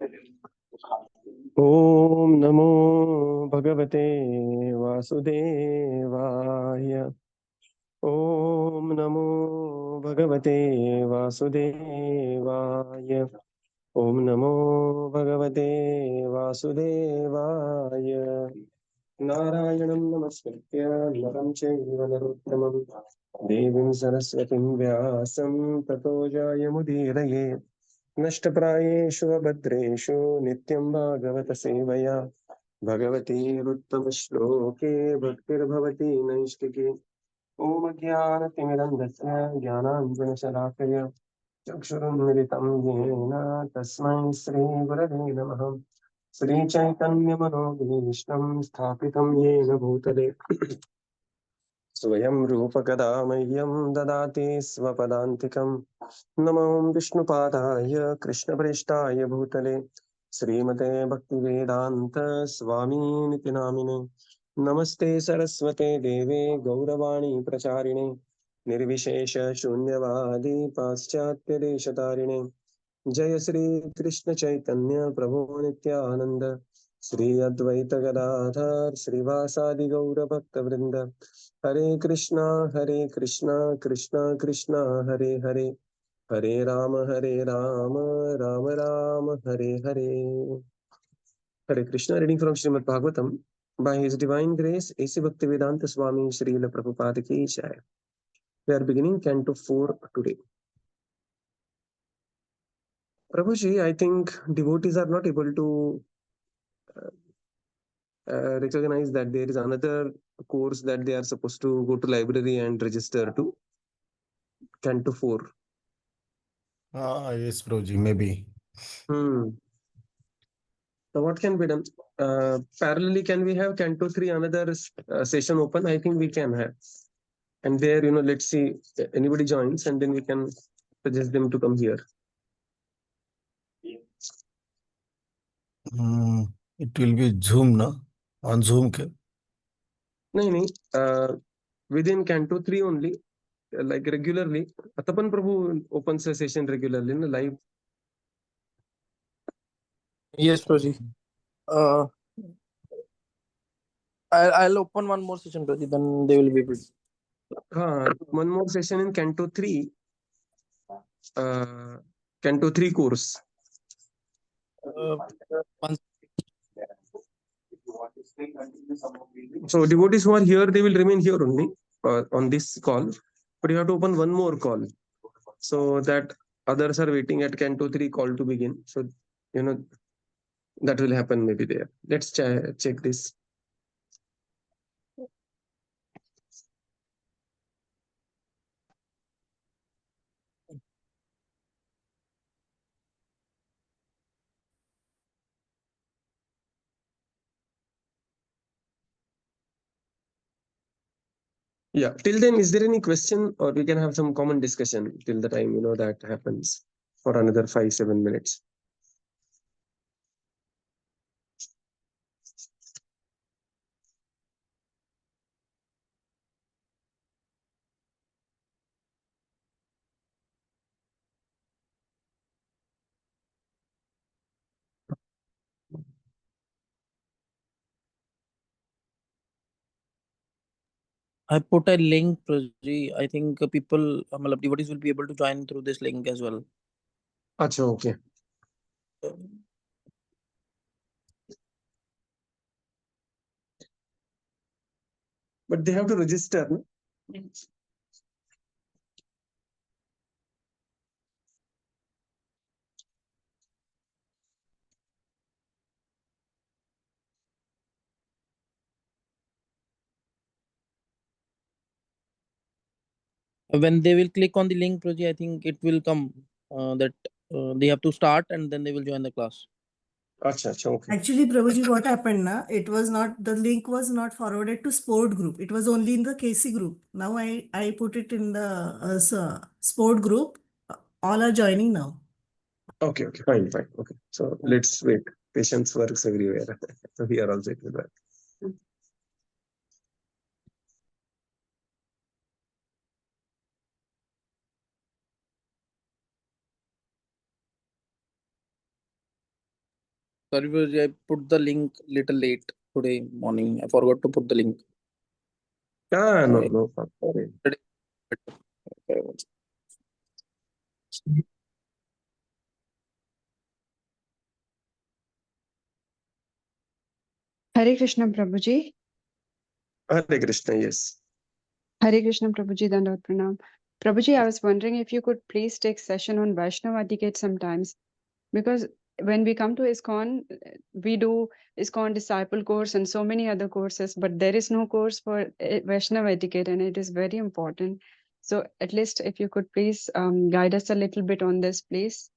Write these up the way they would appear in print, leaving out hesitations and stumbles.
ॐ नमो भगवते वासुदेवाय। ॐ नमो भगवते वासुदेवाय। ॐ नमो भगवते वासुदेवाय। नारायणं नमस्कृत्य नरं चैव नरोत्तमं देवीं सरस्वतीं व्यासं ततो जयमुदीरये। नष्टप्रायेषु अभद्रेषु नित्यं भागवत सेवया भगवतीरुत्तमश्लोके भक्तिर्भवति नैष्टिके। ॐ ज्ञानतिमिरन्धस्य ज्ञानाञ्जनशलाकया चक्षुरुन्मिलितं येन तस्मै श्रीगुरवे नमः। श्रीचैतन्यमनोभीष्टं स्थापितं येन भूतले स्वयं रूपकदा मह्यं ददाति स्वपदान्तिकं। नमो विष्णुपादाय कृष्णप्रेष्ठाय भूतले श्रीमते भक्तिवेदान्त स्वामीनिति नामिने। नमस्ते सरस्वते देवे गौरवाणी प्रचारिणे निर्विशेष शून्यवादी पाश्चात्यदेशतारिणे। जय श्री कृष्ण चैतन्य प्रभु नित्यानंद श्री अद्वैत गदाधर श्रीवासादि गौर भक्त वृंद। हरे Krishna Krishna Krishna Hare Hare Hare Ram Ram Ram Hare Hare. Hare Krishna, reading from Srimad Bhagavatam. By His Divine Grace, A.C. Bhaktivedanta Swami Srila Prabhupada Ki Jai. We are beginning Canto 4 today. Prabhuji, I think devotees are not able to recognize that there is another course that they are supposed to go to library and register to. Canto 4. Yes, Prabhuji, maybe. So what can be done? Parallelly, can we have Canto 3 another session open? I think we can have. And there, let's see anybody joins and then we can suggest them to come here. It will be Zoom, no? On Zoom. No. Within Canto 3 only, like regularly. Atapan Prabhu opens a session regularly, live. Yes, Prabhuji. I'll open one more session, Prabhuji, then they will be able to. One more session in Canto 3. Canto 3 course. So devotees who are here, they will remain here only on this call. But you have to open one more call so that others are waiting at Canto 3 call to begin. So, that will happen maybe there. Let's check this. Yeah. Till then, is there any question or we can have some common discussion till the time, that happens for another 5-7 minutes? I put a link, Prabhuji. I think people, devotees will be able to join through this link as well. Acha, okay. But they have to register, no? When they will click on the link, Prabhuji, I think it will come that they have to start and then they will join the class. Acha, okay. Actually, Prabhuji, what happened na? It was not, the link was not forwarded to sport group. It was only in the KC group. Now I put it in the sport group. All are joining now. Okay, fine. Okay. So let's wait. Patience works everywhere. So here also it will work. Sorry, Prabhuji, I put the link little late today morning. I forgot to put the link. No, sorry. Hare Krishna Prabhuji. Hare Krishna, yes. Hare Krishna Prabhuji, Dandavad Pranam. Prabhuji, I was wondering if you could please take session on Vaishnava etiquette sometimes. Because when we come to ISKCON, we do ISKCON disciple course and so many other courses, but there is no course for Vaishnava etiquette, and it is very important. So at least if you could please guide us a little bit on this, please.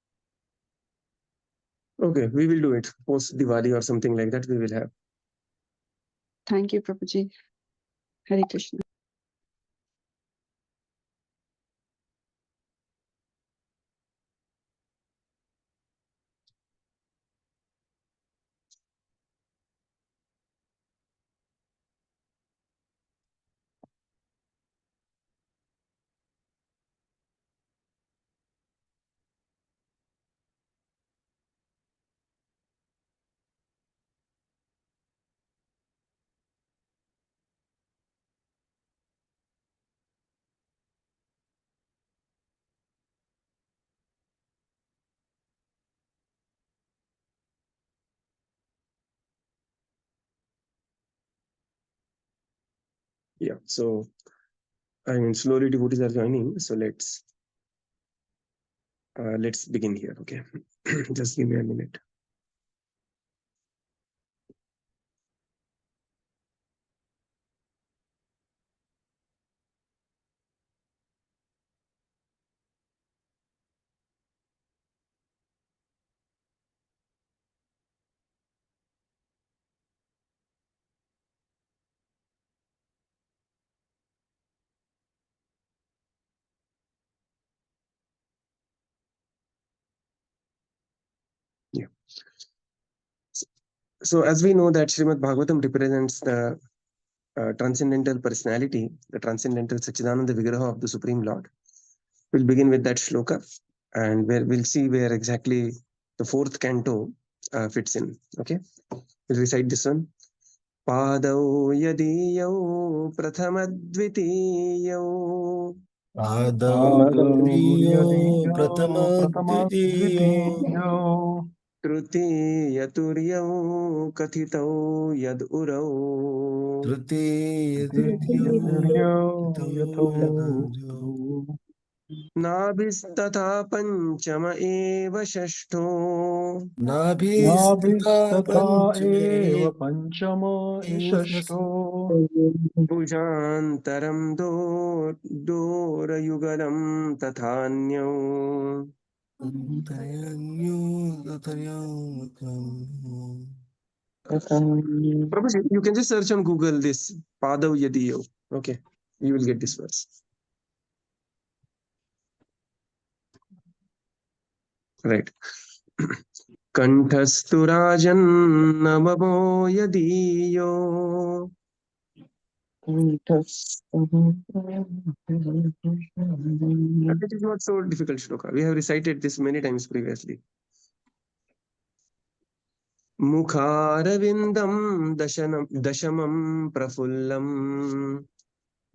Okay, we will do it. Post Diwali or something like that, we will have. Thank you, Prabhuji. Hare Krishna. Yeah, so I mean, slowly devotees are joining. So let's begin here. Okay, just give me a minute. Yeah. So as we know that Srimad Bhagavatam represents the transcendental personality, the transcendental Sachidananda Vigraha of the Supreme Lord. We'll begin with that shloka, and where we'll see where exactly the fourth canto fits in. Okay, we'll recite this one. Padau yadiyau prathamadvitiyau Adavriyo Pratamadvitiyo Trutiyaturyau kathitau yad urau Tritiyo Nabhisthatha panchama eva shashto Nabhistata नाभिस्तथा panchame पञ्चमो षष्ठो Bhujantaram dorayugalam tathanyo. Prabhuji, you can just search on Google this Padav Yadiyo. Okay, you will get this verse. Right. Kanthasturajan namamo yadiyo. It is not so difficult shloka. We have recited this many times previously. Mukharavindam dashamam prafullam.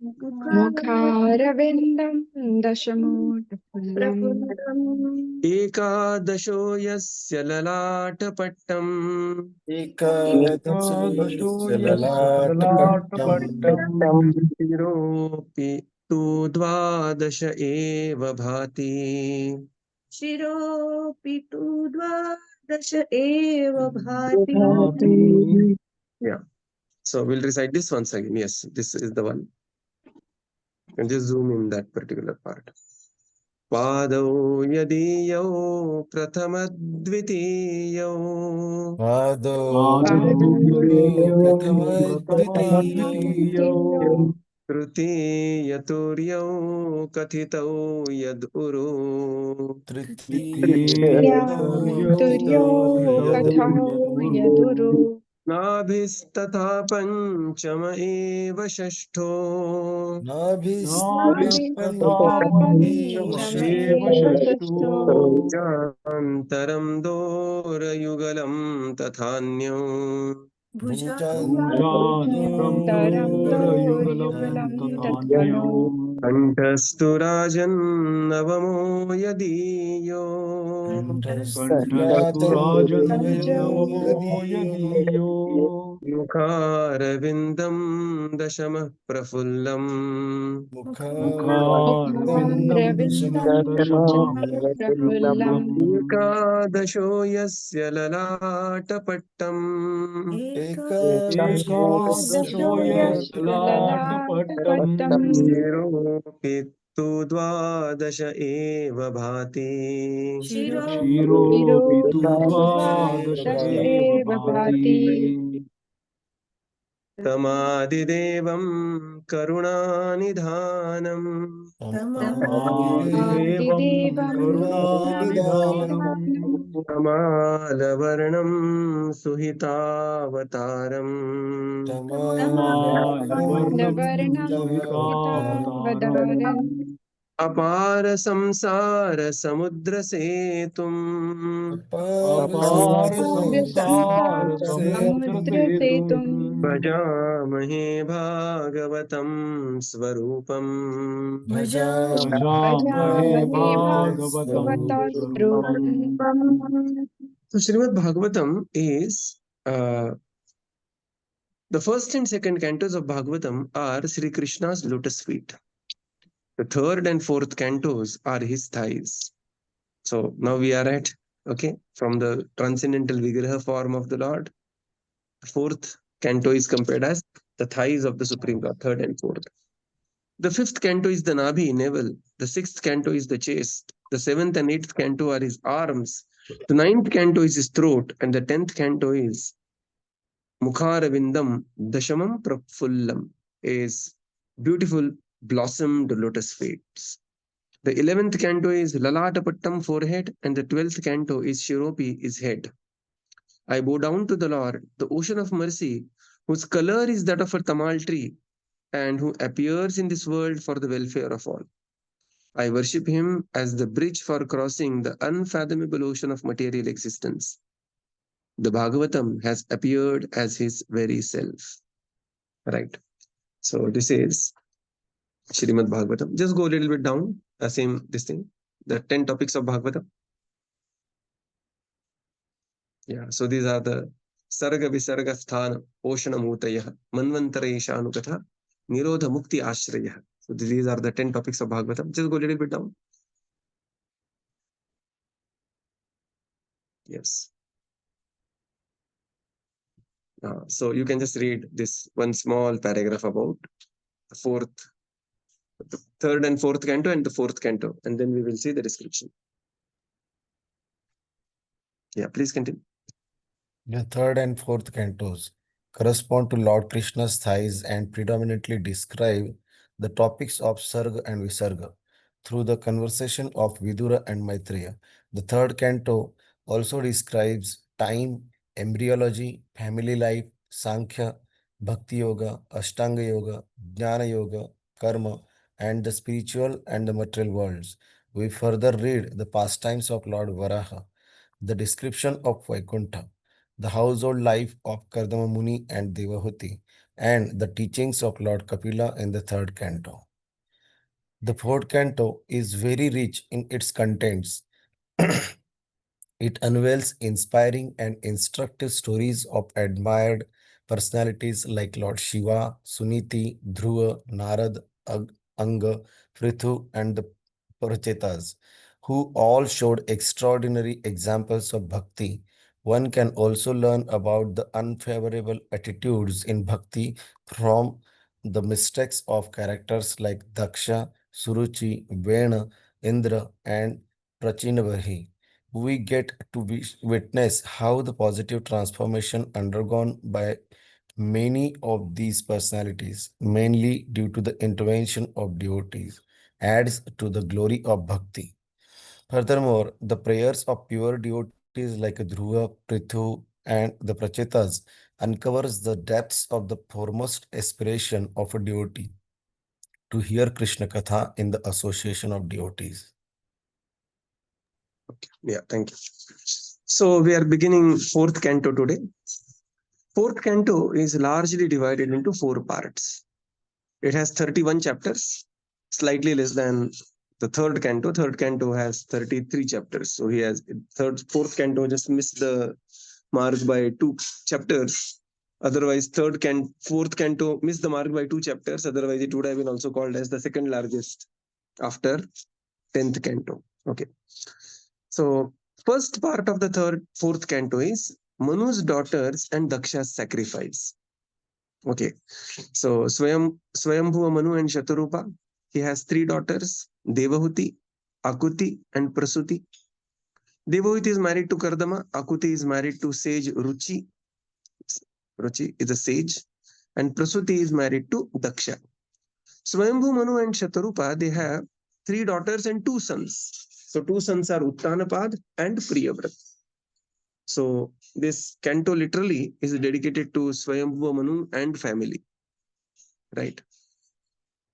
Mukharavindam dashamodapullam Ekadasho yasya lalatapattam. एकादशो यस्य Lalata ललाटपट्टम् Shiropi tu dvadasha eva bhati. शिरोऽपि तु द्वादश एव भाति भाति Yeah. So we'll recite this once again. Yes, this is the one. And just zoom in that particular part. Padau yadiyau prathamadvitiyau पादोऽन्यो Pratamadvitiyo प्रथमद्वितीयो Tritiyaturiyau kathitau yad uru. Tritiyo तृतीयतुर्यो Turyo कथितो kathau यदुर्वो yaduru नाभिस्तथा पञ्चम एव षष्ठो नाभिस्तथा पञ्चमैव षष्ठो भुजान्तरं दोरयुगलं तथान्यो भुजान्तरं तरं दोरयुगलं दोर्युगलं तथान्यो तथान्यो कण्ठस्तु राजन्नवमो यदीयो कण्ठस्तु राजन्नवमो यदीयो यदीयो मुखारविन्दं दशमः प्रफुल्लम् मुखारविन्दं मुखारविन्दं दशमः दशमः प्रफुल्लम् एकादशो यस्य ललाटपट्टम् एकादशो एकादशो यस्य यस्य ललाटपट्टम् ललाटपट्टम् शिरोऽपि तु द्वादश एव भाति क्षीरोऽपि शिरोऽपि तु तु द्वादश द्वादश एव एव भाति भाति तमादिदेवं करुणानिधानम् तमादिदेवं तमादिदेवं करुणानिधानम् करुणानिधानम् कमालवर्णं सुहितावतारम् तमालवर्णं लवर्णं सुहितावतारम् हितावतारम् अपार संसार समुद्रसेतुम् अपार अपार संसार संसार समुद्रसेतुम् समुद्रसेतुम् भजामहे भागवतं स्वरूपम् भजामहे भजामहे भागवतं भागवतस्वरूपम् स्वरूपम् So Srimad Bhagavatam is the first and second cantos of Bhagavatam are Sri Krishna's lotus feet. The third and fourth cantos are his thighs. So now we are at, okay, from the transcendental Vigraha form of the Lord. The fourth canto is compared as the thighs of the Supreme Lord, third and fourth. The fifth canto is the Nabhi, navel. The sixth canto is the chest. The seventh and eighth canto are his arms. The ninth canto is his throat. And the 10th canto is Mukharavindam Dashamam Prafullam, is beautiful blossomed lotus feet. The 11th canto is Lalatapattam, forehead, and the 12th canto is Shiropi, is head. I bow down to the Lord, the ocean of mercy, whose color is that of a tamal tree, and who appears in this world for the welfare of all. I worship him as the bridge for crossing the unfathomable ocean of material existence. The Bhagavatam has appeared as his very self. Right. So this is Shrimad Bhagavatam. Just go a little bit down, same this thing, the 10 topics of Bhagavatam. Yeah, so these are the Sarga Visarga Sthana Oshana Mutaya Manvantara Anukatha Nirodha Mukti Ashraya. So these are the 10 topics of Bhagavatam. Just go a little bit down. Yes. So you can just read this one small paragraph about the third and fourth canto and the fourth canto, and then we will see the description. Yeah, please continue. The third and fourth cantos correspond to Lord Krishna's thighs and predominantly describe the topics of Sarga and Visarga through the conversation of Vidura and Maitreya. The third canto also describes time, embryology, family life, Sankhya, Bhakti Yoga, Ashtanga Yoga, Jnana Yoga, Karma, and the spiritual and the material worlds. We further read the pastimes of Lord Varaha, the description of Vaikuntha, the household life of Kardama Muni and Devahuti, and the teachings of Lord Kapila in the third canto. The fourth canto is very rich in its contents. It unveils inspiring and instructive stories of admired personalities like Lord Shiva, Suniti, Dhruva, Narad, Anga, Prithu, and the Parachetas, who all showed extraordinary examples of bhakti. One can also learn about the unfavorable attitudes in bhakti from the mistakes of characters like Daksha, Suruchi, Vena, Indra, and Prachinavahi. We get to witness how the positive transformation undergone by many of these personalities, mainly due to the intervention of devotees, adds to the glory of bhakti. Furthermore, the prayers of pure devotees like Dhruva, Prithu, and the Prachetas uncovers the depths of the foremost aspiration of a devotee to hear Krishna Katha in the association of devotees. Okay. Yeah, thank you. So we are beginning fourth canto today. Fourth canto is largely divided into four parts. It has 31 chapters, slightly less than the third canto. Third canto has 33 chapters. So he has fourth canto just missed the mark by 2 chapters. Otherwise, fourth canto missed the mark by 2 chapters. Otherwise, it would have been also called as the second largest after 10th canto. Okay. So first part of the fourth canto is Manu's daughters and Daksha's sacrifice. Okay. So Swayambhuva Manu and Shatarupa, he has 3 daughters, Devahuti, Akuti, and Prasuti. Devahuti is married to Kardama, Akuti is married to sage Ruchi. Ruchi is a sage, and Prasuti is married to Daksha. Swayambhu Manu and Shatarupa, they have 3 daughters and 2 sons. So 2 sons are Uttanapad and Priyavrat. So this canto literally is dedicated to Swayambhuva Manu and family. Right.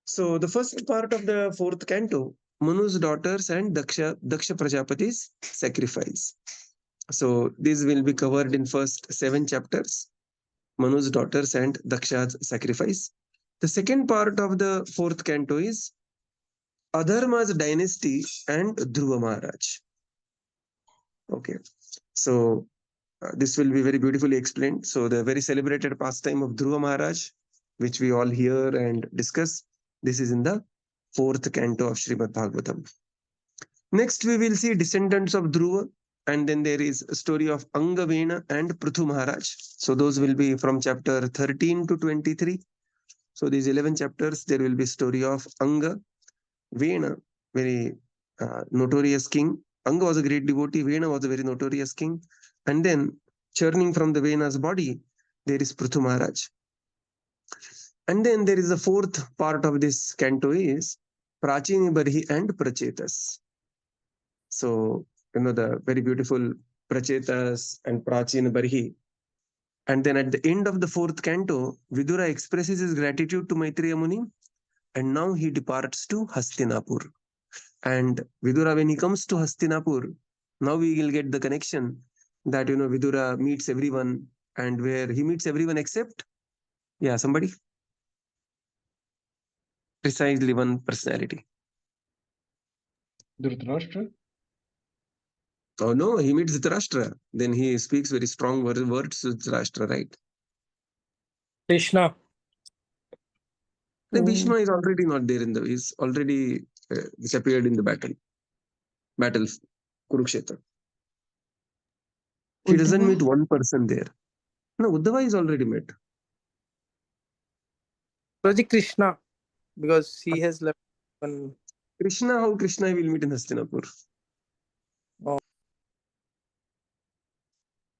So the first part of the fourth canto, Manu's daughters and Daksha Prajapati's sacrifice. So these will be covered in first 7 chapters, Manu's daughters and Daksha's sacrifice. The second part of the fourth canto is Adharma's dynasty and Dhruva Maharaj. Okay. So this will be very beautifully explained. So the very celebrated pastime of Dhruva Maharaj, which we all hear and discuss, this is in the fourth canto of Srimad Bhagavatam. Next, we will see descendants of Dhruva, and then there is a story of Angavena and Prithu Maharaj. So those will be from chapter 13 to 23. So these 11 chapters, there will be story of Anga, Vena, very notorious king. Anga was a great devotee. Vena was a very notorious king. And then churning from the Vena's body, there is Prithu Maharaj. And then there is the fourth part of this canto is Prachini Barhi and Prachetas. So, the very beautiful Prachetas and Prachini Barhi. And then at the end of the fourth canto, Vidura expresses his gratitude to Maitreya Muni, and now he departs to Hastinapur. And Vidura, when he comes to Hastinapur, now we will get the connection that, Vidura meets everyone, and where he meets everyone except, somebody? Precisely one personality. Dhritarashtra? Oh no, he meets Dhritarashtra. Then he speaks very strong words to Dhritarashtra, right? Krishna. Then Bhishma is already not there he's already disappeared in the battle, Kurukshetra. He doesn't meet one person there. No, Uddhava is already met. Project Krishna, because he has left one. How Krishna will meet in Hastinapur? Oh.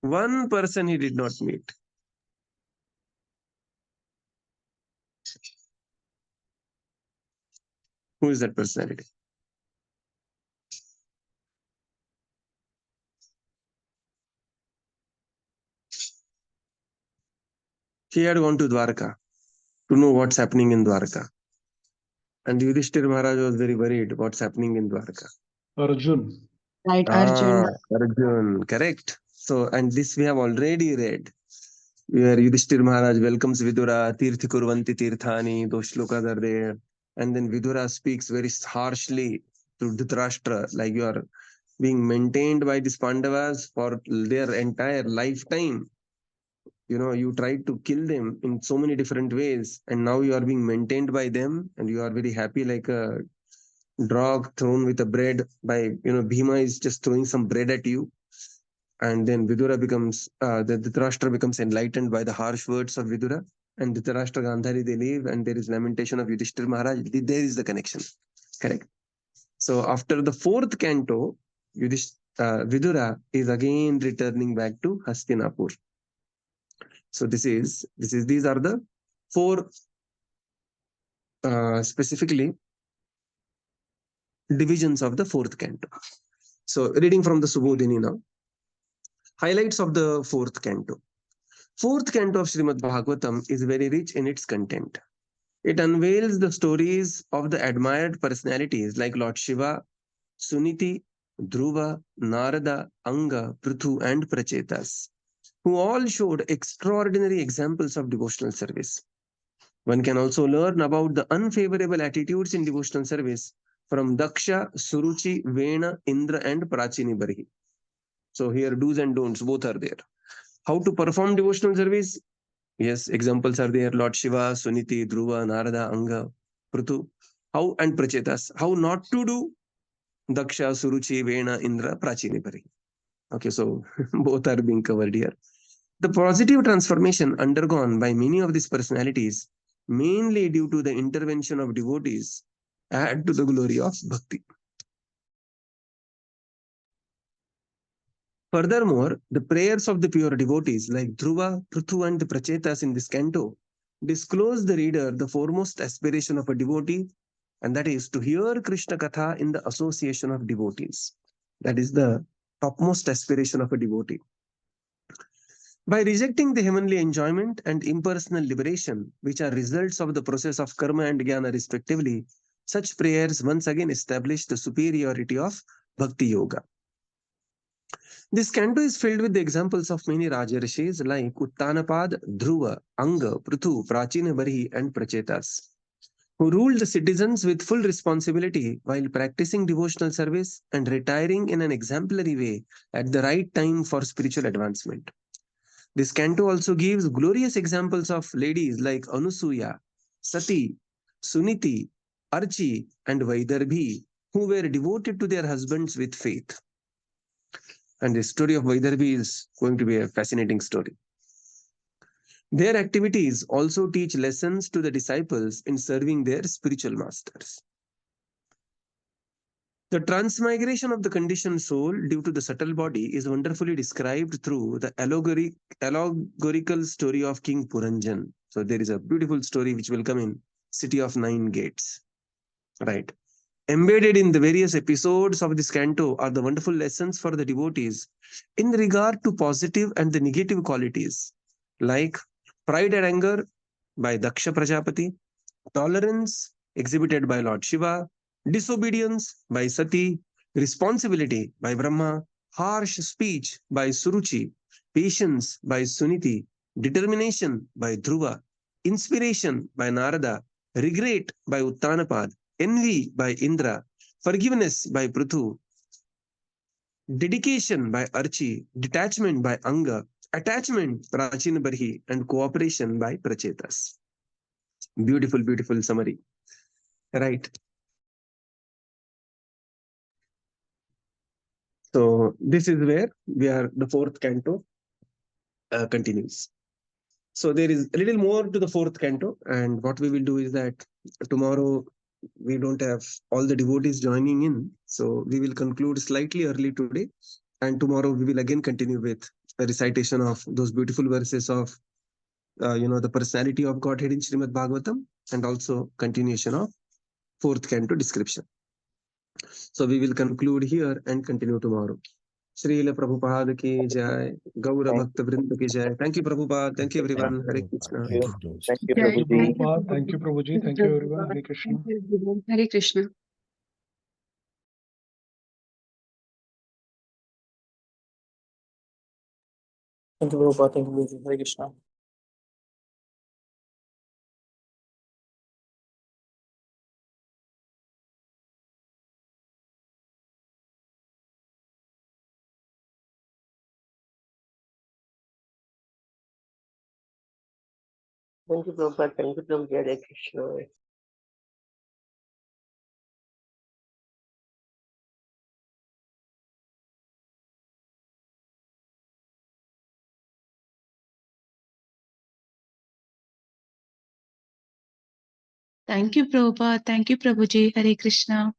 One person he did not meet. Who is that personality? He had gone to Dwarka to know what's happening in Dwarka. And Yudhishthir Maharaj was very worried what's happening in Dwarka. Arjun. Right, Arjun. Arjun, correct. So, and this we have already read, where Yudhishthir Maharaj welcomes Vidura, Tirthi Kurvanti Tirthani, those shlokas are there. And then Vidura speaks very harshly to Dhritarashtra, like you are being maintained by these Pandavas for their entire lifetime. You tried to kill them in so many different ways, and now you are being maintained by them, and you are very happy like a dog thrown with a bread by, Bhima is just throwing some bread at you. And then Vidura becomes, the Dhritarashtra becomes enlightened by the harsh words of Vidura. And Dhritarashtra Gandhari, they leave, and there is lamentation of Yudhishthir Maharaj. There is the connection. Correct. So after the fourth canto, Vidura is again returning back to Hastinapur. So these are the 4 specifically divisions of the fourth canto. So reading from the Subodhini now. Highlights of the fourth canto. Fourth canto of Srimad Bhagavatam is very rich in its content. It unveils the stories of the admired personalities like Lord Shiva, Suniti, Dhruva, Narada, Anga, Prithu, and Prachetas, who all showed extraordinary examples of devotional service. One can also learn about the unfavorable attitudes in devotional service from Daksha, Suruchi, Vena, Indra, and Prachini Barhi. So here do's and don'ts both are there. How to perform devotional service? Yes, examples are there. Lord Shiva, Suniti, Dhruva, Narada, Anga, Prithu. How and Prachetas. How not to do? Daksha, Suruchi, Vena, Indra, Prachini Bari. Okay, so both are being covered here. The positive transformation undergone by many of these personalities, mainly due to the intervention of devotees, add to the glory of bhakti. Furthermore, the prayers of the pure devotees like Dhruva, Prithu, and the Prachetas in this canto disclose the reader the foremost aspiration of a devotee, and that is to hear Krishna Katha in the association of devotees. That is the topmost aspiration of a devotee. By rejecting the heavenly enjoyment and impersonal liberation, which are results of the process of karma and jnana respectively, such prayers once again establish the superiority of bhakti yoga. This canto is filled with the examples of many Rajarishis like Uttanapad, Dhruva, Anga, Prithu, Prachina Barhi, and Prachetas, who ruled the citizens with full responsibility while practicing devotional service and retiring in an exemplary way at the right time for spiritual advancement. This canto also gives glorious examples of ladies like Anusuya, Sati, Suniti, Archi, and Vaidarbhi, who were devoted to their husbands with faith. And the story of Vaidarbhi is going to be a fascinating story. Their activities also teach lessons to the disciples in serving their spiritual masters. The transmigration of the conditioned soul due to the subtle body is wonderfully described through the allegorical story of King Puranjan. So there is a beautiful story which will come in City of Nine Gates. Right. Embedded in the various episodes of this canto are the wonderful lessons for the devotees in regard to positive and the negative qualities, like pride and anger by Daksha Prajapati, tolerance exhibited by Lord Shiva, disobedience by Sati, responsibility by Brahma, harsh speech by Suruchi, patience by Suniti, determination by Dhruva, inspiration by Narada, regret by Uttanapad, envy by Indra, forgiveness by Prithu, dedication by Archi, detachment by Anga, attachment Prachina Barhi, and cooperation by Prachetas. Beautiful, beautiful summary. Right. So this is where the fourth canto continues. So there is a little more to the fourth canto, and what we will do is that tomorrow we don't have all the devotees joining in, so we will conclude slightly early today, and tomorrow we will again continue with a recitation of those beautiful verses of the personality of Godhead in Srimad Bhagavatam, and also continuation of fourth canto description. So we will conclude here and continue tomorrow. Srila Prabhupada ki jai, Gaura Bhakta Vrinda ki jai. Thank you, Prabhupada. Thank you, everyone. Hare Krishna. Thank you, Prabhuji. Thank you, Jai, Prabhuji. thank you, Thank you, Prabhuji. Thank you, everyone. Hare Krishna. Thank you, everyone. Hare Krishna. Thank you, Prabhupada. Thank you, Guruji. Hare Krishna. Thank you, Prabhupada. Thank you, Prabhupada. Hare Krishna. Thank you, Prabhupada. Thank you, Prabhuji. Hare Krishna.